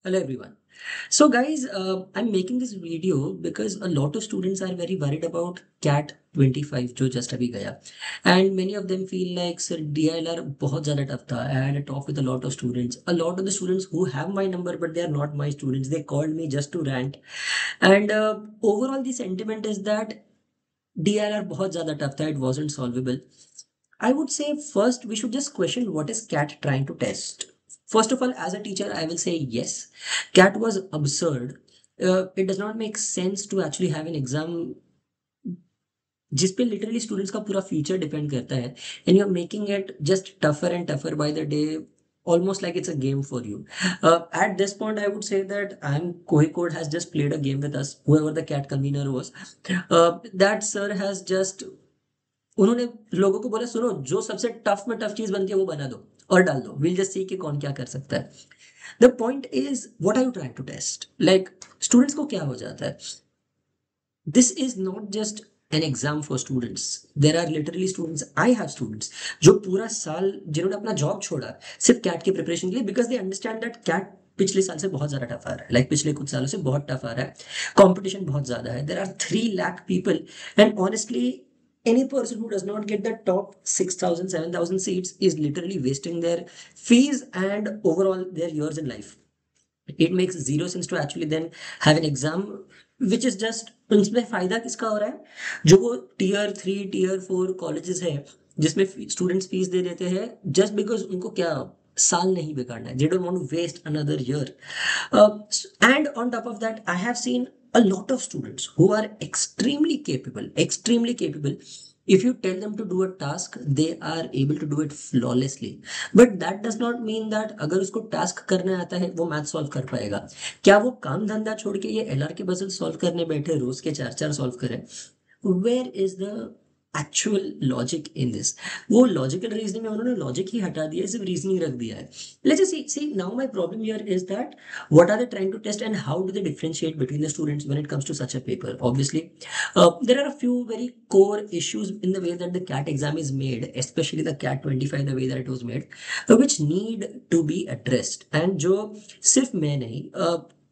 Hello everyone. So guys, I'm making this video because a lot of students are very worried about CAT 25 जो just अभी गया, and many of them feel like sir DILR बहुत ज़्यादा tough था. I had a talk with a lot of students. A lot of the students who have my number but they are not my students. They called me just to rant, and overall the sentiment is that DILR बहुत ज़्यादा tough था. It wasn't solvable. I would say first we should just question what is CAT trying to test. First of all, as a teacher, I will say yes, CAT was absurd. It does not make sense to actually have an exam जिस पे literally students का पूरा future depend करता है and you are making it just tougher and tougher by the day almost like it's a game for you. At this point, I would say that Kohicode has just played a game with us, whoever the CAT convener was. That sir has just उन्होंने लोगों को बोला सुनो जो सबसे tough में tough चीज बनती है वो बना दो और डाल दो विल जस्ट सी कि कौन क्या कर सकता है the point is what are you trying to test like students को क्या हो जाता है this is not just an exam for students there are literally students I have students जो पूरा साल जिन्होंने अपना जॉब छोड़ा सिर्फ कैट की प्रिपरेशन के लिए because they understand that CAT पिछले साल से बहुत ज्यादा टफ आ रहा है लाइक पिछले कुछ सालों से बहुत टफ आ रहा है कंपटीशन बहुत ज्यादा है there are 3 lakh people and honestly any person who does not get the top 6,000, 7,000 seats is literally wasting their fees and overall their years in life. It makes zero sense to actually then have an exam which is just उसमें फायदा किसका हो रहा है जो वो tier 3 tier 4 colleges है जिसमें स्टूडेंट्स फीस दे देते हैं जस्ट बिकॉज उनको क्या साल नहीं बिगाड़ना है they don't want to waste another year and on top of that I have seen a lot of students who are extremely capable if you tell them to do a task they are able to do it flawlessly but that does not mean that अगर उसको task करने आता है वो math solve कर पाएगा क्या वो काम धंधा छोड़ के ये एलआर के पजल सॉल्व करने बैठे रोज के चार चार सॉल्व करें where is the actual logic in this वो लॉजिकल रीजनिंग में उन्होंने लॉजिक ही हटा दिया सिर्फ रीजनिंग रख दिया है let's see now my problem here is that what are they trying to test and how do they differentiate between the students when it comes to such a paper obviously there are a few very core issues in the way that the CAT exam is made especially the CAT 25 the way that it was made which need to be addressed and जो सिर्फ मैं नहीं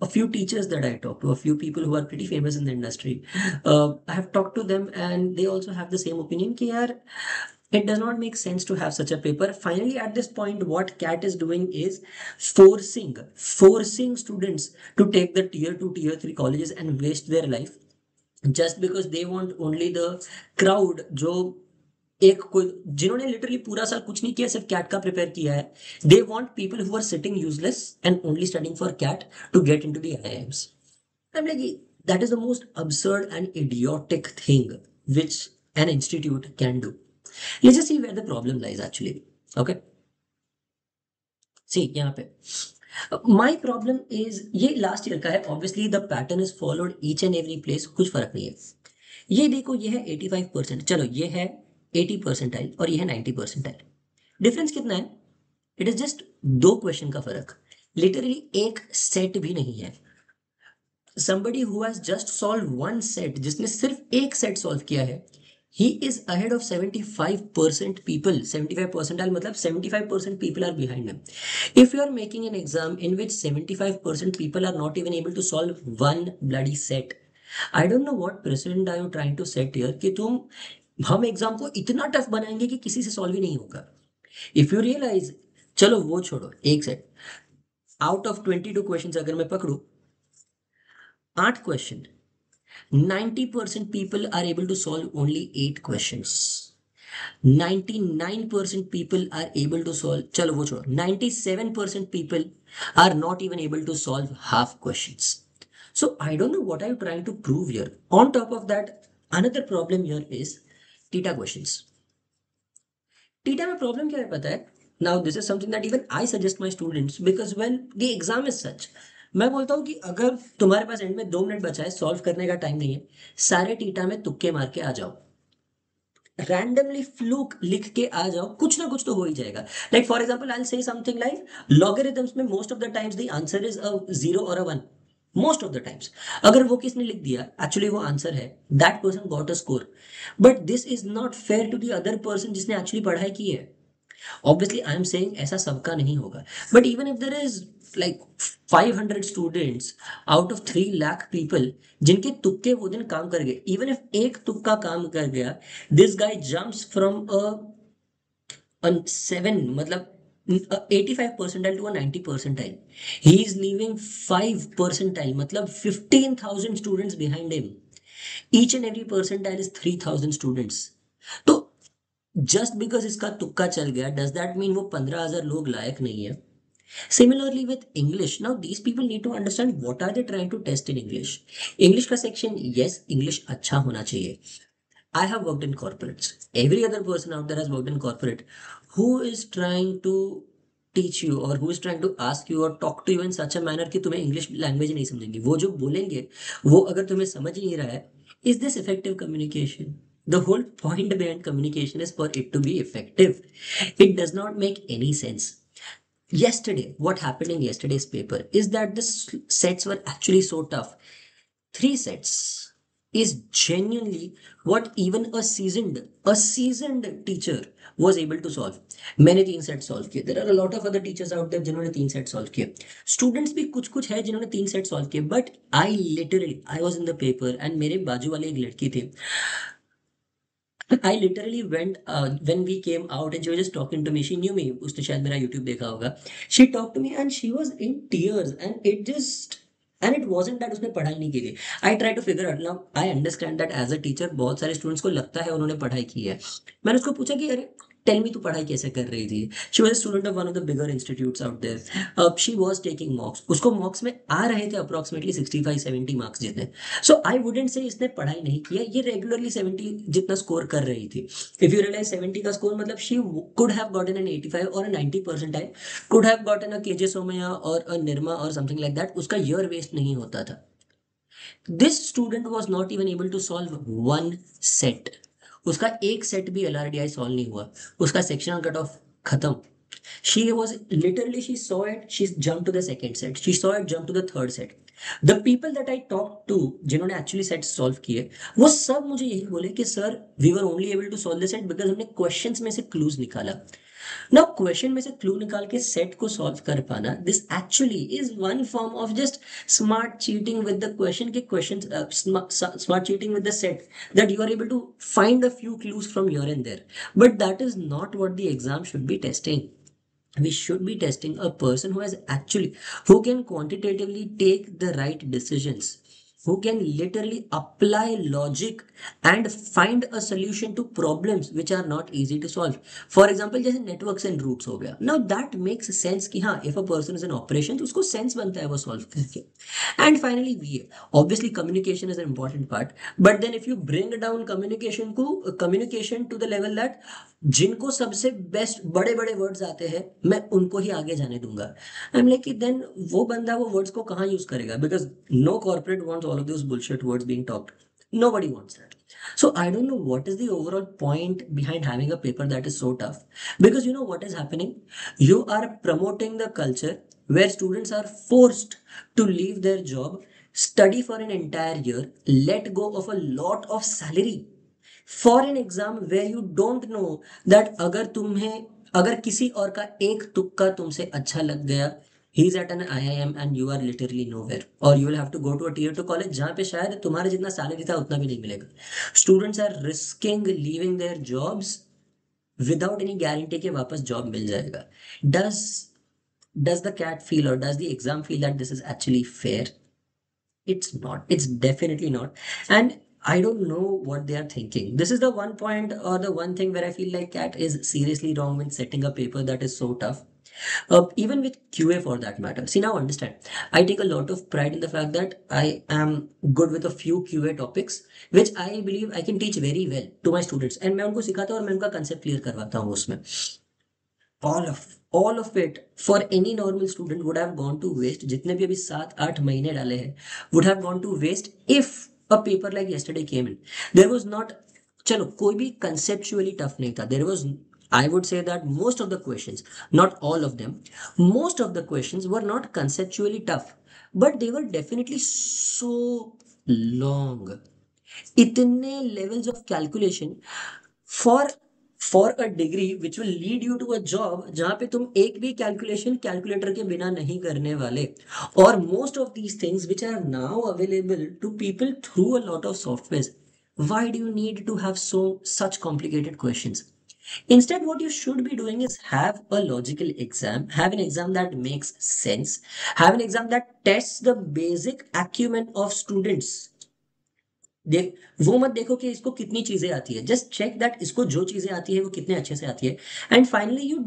a few teachers that I talk to, a few people who are pretty famous in the industry, I have talked to them and they also have the same opinion कि यार it does not make sense to have such a paper. Finally, at this point, what CAT is doing is forcing students to take the tier 2, tier 3 colleges and waste their life just because they want only the crowd जो एक कोई जिन्होंने literally पूरा साल कुछ नहीं किया सिर्फ कैट का प्रिपेयर किया है they want people who are sitting useless and only studying for CAT to get into the IIMs I am like that is the most absurd and idiotic thing which an institute can do. Let's just see where the problem lies actually. Okay. See यहाँ पे my problem is ये last year का है obviously the pattern is followed each and every place कुछ फर्क नहीं है ये देखो ये है 85% चलो ये है 80 परसेंटाइल और ये है 90 परसेंटाइल डिफरेंस कितना है इट इज जस्ट 2 क्वेश्चन का फर्क लिटरली एक सेट भी नहीं है somebody who has just solved one set जिसने सिर्फ एक सेट सॉल्व किया है he is ahead of 75% people 75 percentile मतलब 75% people are behind him if you are making an exam in which 75% people are not even able to solve one bloody set I don't know what precedent are you trying to set here कि तुम हम exam को इतना tough बनाएंगे कि किसी से solve ही नहीं होगा इफ यू रियलाइज चलो वो छोड़ो एक सेट आउट ऑफ 22 क्वेश्चंस अगर मैं पकड़ू 8 question 90% people are able to solve only 8 questions 99% people are able to solve चलो वो छोड़ो 97% people are not even able to solve half questions so I don't know what are you trying to prove here on top of that another problem here is theta questions theta में problem क्या है पता है now this is something that even I suggest my students because when the exam is such मैं बोलता हूँ कि अगर तुम्हारे पास एंड में 2 मिनट बचा है सॉल्व करने का टाइम नहीं है सारे टीटा में तुक्के मार के आ जाओ रैंडमली फ्लूक लिख के आ जाओ कुछ ना कुछ तो हो ही जाएगा like for example I will say something like logarithms में most of the times the answer is a 0 और a 1 most of the times अगर वो किसने लिख दिया एक्चुअली वो आंसर है that person got a score but this is not fair to the other person जिसने एक्चुअली पढ़ाई की है ऑब्वियसली आई एम सेइंग ऐसा सबका नहीं होगा, but even if there is like 500 students out of 3 lakh people जिनके तुक्के वो दिन काम कर गए, इवन इफ एक तुक्का काम कर गया, this guy jumps from a 7 मतलब 85 percentile to a 90 percentile, he is leaving 5 percentile मतलब 15,000 students behind him, each and every percentile is 3,000 students. तो जस्ट बिकॉज इसका तुक्का चल गया डज दैट मीन वो 15,000 लोग लायक नहीं है? Similarly with English, now these people need to understand what are they trying to test in English. English का सेक्शन, यस इंग्लिश अच्छा होना चाहिए। I have worked in corporates. Every other person out there has worked in corporate. Who is trying to teach you or who is trying to ask you or talk to you in such a manner कि तुम्हें English language नहीं समझेंगे, वो जो बोलेंगे वो अगर तुम्हें समझ ही नहीं रहा है, is this effective communication? The whole point behind communication is for it to be effective. It does not make any sense. Yesterday, what happened in yesterday's paper is that the sets were actually so tough. 3 sets is genuinely what even a seasoned teacher was able to solve. मैंने 3 set solve किए, there are a lot of other teachers out there जिन्होंने 3 set solve किए, students भी कुछ कुछ है जिन्होंने 3 set solve किए, but I was in the paper and मेरे बाजू वाले एक लड़की थी, I literally went when we came out and she was just talking to me. She knew me. उसने शायद मेरा YouTube देखा होगा. She talked to me and she was in tears and it wasn't that उसने पढ़ाई नहीं की थी. I try to figure out now. I understand that as a teacher बहुत सारे students को लगता है उन्होंने पढ़ाई की है. मैंने उसको पूछा कि अरे टेल मी तू पढ़ाई कैसे कर रही थी? She was a student of one of the bigger institutes out there. She was taking mocks. उसको mocks में आ रहे थे approximately 65-70 मार्क्स जितने. सो आई वुडेंट से इसने पढ़ाई नहीं किया, ये रेगुलरली 70 जितना स्कोर कर रही थी। इफ यू रियलाइज 70 का स्कोर मतलब she could have gotten an 85 और a 90 percentile, could have gotten a KJ Somaiya और अ निर्मा और समथिंग लाइक दैट, उसका ईयर वेस्ट नहीं होता था। This student was not even able to solve one set, उसका एक सेट भी एलआरडीआई सॉल्व नहीं हुआ, उसका सेक्शनल कट ऑफ खत्म। She was literally, she saw it, she jumped to the second set, she saw it jump to the third set. The people that I talked to जिन्होंने actually set solve किए, वो सब मुझे यही बोले कि sir we were only able to solve the set because हमने questions में से clues निकाला। Now question में से clue निकाल के set को solve कर पाना, this actually is one form of just smart cheating with the question के questions, smart cheating with the set, that you are able to find a few clues from here and there, but that is not what the exam should be testing. We should be testing a person who has actually, who can quantitatively take the right decisions, who can literally apply logic and find a solution to problems which are not easy to solve. For example, जैसे networks and routes हो गया, now that makes sense कि हाँ if a person is in operation तो उसको sense बनता है वो solve करके. And finally VA, obviously communication is an important part, but then if you bring down communication to the level that जिनको सबसे बेस्ट बड़े बड़े वर्ड्स आते हैं मैं उनको ही आगे जाने दूंगा, आई एम लाइक देन वो बंदा वो वर्ड्स को कहाँ यूज करेगा, because no corporate wants all of this bullshit words being talked, nobody wants that. So I don't know what is the overall point behind having a paper that is so tough, because you know what is happening, you are promoting the culture where students are forced to leave their job, study for an entire year, let go of a lot of salary for an exam where you don't know that अगर किसी और का एक तुक्का तुमसे अच्छा लग गया, he is at an IIM and you are literally nowhere, और you will have to go to a tier 2 college जहां पे शायद तुम्हारे जितना सैलरी था उतना भी नहीं मिलेगा। Students are risking leaving their jobs without any guarantee के वापस जॉब मिल जाएगा। Does does the cat feel or does the exam feel that this is actually fair? It's not. It's definitely not. And I don't know what they are thinking. This is the one point or the one thing where I feel like CAT is seriously wrong when setting a paper that is so tough. Even with QA for that matter. See, now understand. I take a lot of pride in the fact that I am good with a few QA topics, which I believe I can teach very well to my students. And मैं उनको सिखाता हूँ और मैं उनका concept clear करवाता हूँ उसमें। all of it for any normal student would have gone to waste, जितने भी अभी 7-8 महीने डाले हैं would have gone to waste if a paper like yesterday came in. There was not, चलो कोई भी conceptually tough नहीं था, there was, I would say that most of the questions, not all of them, most of the questions were not conceptually tough, but they were definitely so long, इतने levels of calculation for for a degree which will lead you to a job जहां पे तुम एक भी calculation calculator के बिना नहीं करने वाले, और most of these things which are now available to people through a lot of software, why do you need to have so such complicated questions? Instead, what you should be doing is have a logical exam, have an exam that makes sense, have an exam that tests the basic acumen of students. देख, वो मत देखो कि इसको कितनी चीजें आती है, जस्ट चेक दैट इसको जो चीजें आती है वो कितने अच्छे से आती है. And finally you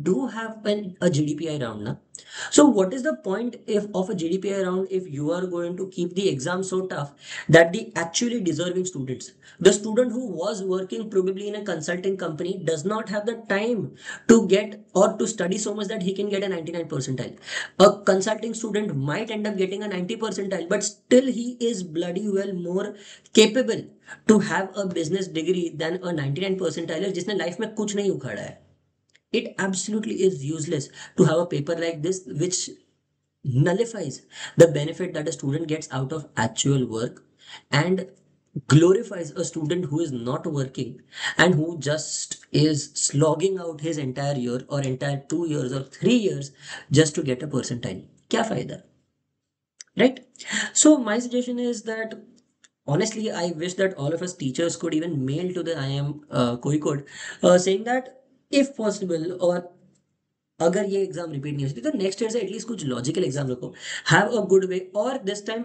do have an a GDPI round ना. So what is the point if of a GDPI round if you are going to keep the exam so tough that the actually deserving students, the student who was working probably in a consulting company, does not have the time to get or to study so much that he can get a 99 percentile. A consulting student might end up getting a 90 percentile, but still he is bloody well more capable to have a business degree than a 99 percentile जिसने life में कुछ नहीं उखाड़ा है. It absolutely is useless to have a paper like this which nullifies the benefit that a student gets out of actual work and glorifies a student who is not working and who just is slogging out his entire year or entire 2 years or 3 years just to get a percentile. क्या फायदा, right? So my suggestion is that honestly I wish that all of us teachers could even mail to the IIM Kozhikode saying that if possible, or अगर ये exam repeat नहीं हो सकती तो next year से at least कुछ logical exam रखो, have a good way, और this time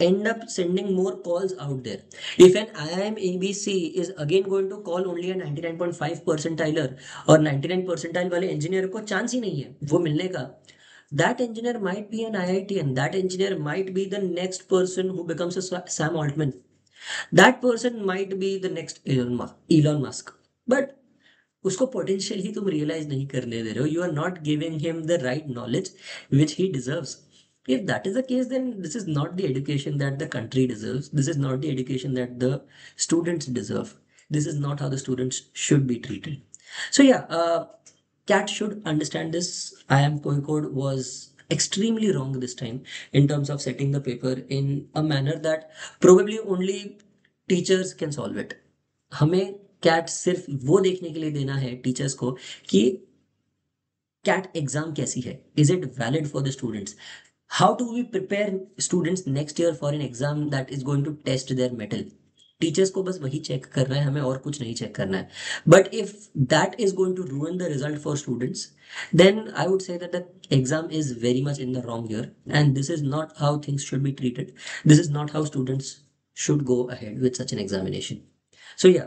end up sending more calls out there. If an IIM ABC is again going to call only a 99.5 percentiler और 99 percentile वाले engineer को chance ही नहीं है वो मिलने का, that engineer might be an IITian, that engineer might be the next person who becomes a Sam Altman, that person might be the next Elon Musk. But उसको potential ही तुम रियलाइज नहीं करने दे रहे हो. You are not giving him the right knowledge which he deserves. If that is the case, then this is not the education that the country deserves. This is not the education that the students deserve. This is not how the students should be treated. So yeah, CAT should understand this. IIM Kozhikode was extremely wrong this time in terms of setting the paper in a manner that probably only teachers can solve it. हमें cat सिर्फ वो देखने के लिए देना है teachers को कि कैट एग्जाम कैसी है, is it valid for the students, how do we prepare students next year for an exam that is going to test their mettle. Teachers को बस वही चेक करना है, हमें और कुछ नहीं चेक करना है. But if that is going to ruin the result for students, then I would say that the exam is very much in the wrong year, and this is not how things should be treated. This is not how students should go ahead with such an examination. So yeah,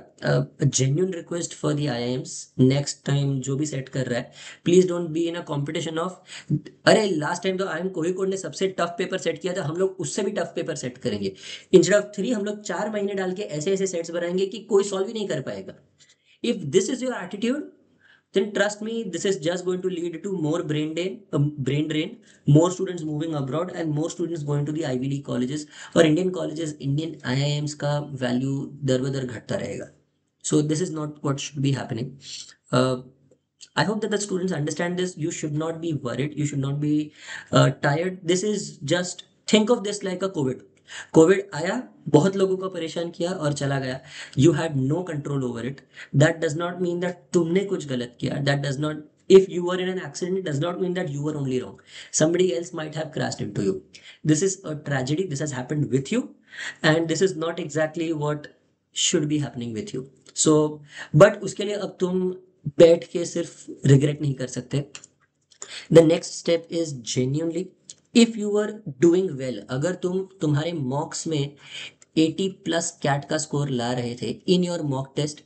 a genuine request for the IIMs, next time जो भी set कर रहा है, please don't be in a competition of, अरे last time तो IIM Kozhikode ने सबसे tough paper set किया था, हम लोग उससे भी टफ पेपर सेट करेंगे. इंस्टेड ऑफ 3 हम लोग 4 महीने डाल के ऐसे ऐसे सेट्स बनाएंगे कि कोई सॉल्व ही नहीं कर पाएगा. If this is your attitude, then trust me, this is just going to lead to more brain drain, more students moving abroad, and more students going to the Ivy League colleges or Indian colleges. Indian IIMs का value दर बदर घटता रहेगा. So this is not what should be happening. Uh, I hope that the students understand this. You should not be worried. You should not be tired. This is just, think of this like a COVID. Covid आया, बहुत लोगों को परेशान किया और चला गया. You had no control over it. That does not mean that तुमने कुछ गलत किया. That does not, if you were in an accident, it does not mean that you were only wrong. Somebody else might have crashed into you. This is a tragedy. This has happened with you, and this is not exactly what should be happening with you. So, but उसके लिए अब तुम बैठ के सिर्फ regret नहीं कर सकते. The next step is genuinely, if you are doing well, अगर तुम्हारे मॉक्स में 80 प्लस कैट का स्कोर ला रहे थे in your mock test,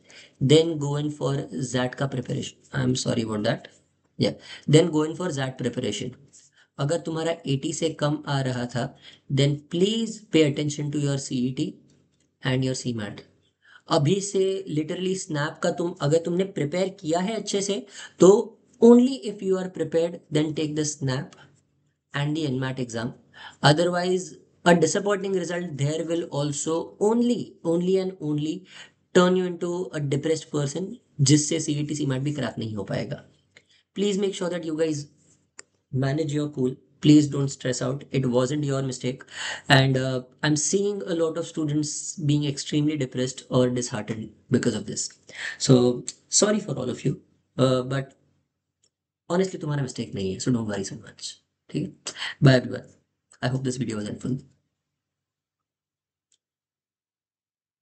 then go in for XAT का preparation. I am sorry about that. या then go in for XAT preparation. अगर तुम्हारा 80 से कम आ रहा था, then please pay attention to your CET and your CMAT. अभी से लिटरली स्नैप का अगर तुमने प्रिपेयर किया है अच्छे से, तो only if you are prepared then take the snap and the NMAT exam. Otherwise, a disappointing result there will also only and only turn you into a depressed person, जिससे CET CMAT भी crack नहीं हो पाएगा. Please make sure that you guys manage your cool. Please don't stress out. It wasn't your mistake. And I'm seeing a lot of students being extremely depressed or disheartened because of this. So sorry for all of you. But honestly, तुम्हारा mistake नहीं है. So don't worry so much. ठीक है? Bye everyone. I hope this video was helpful.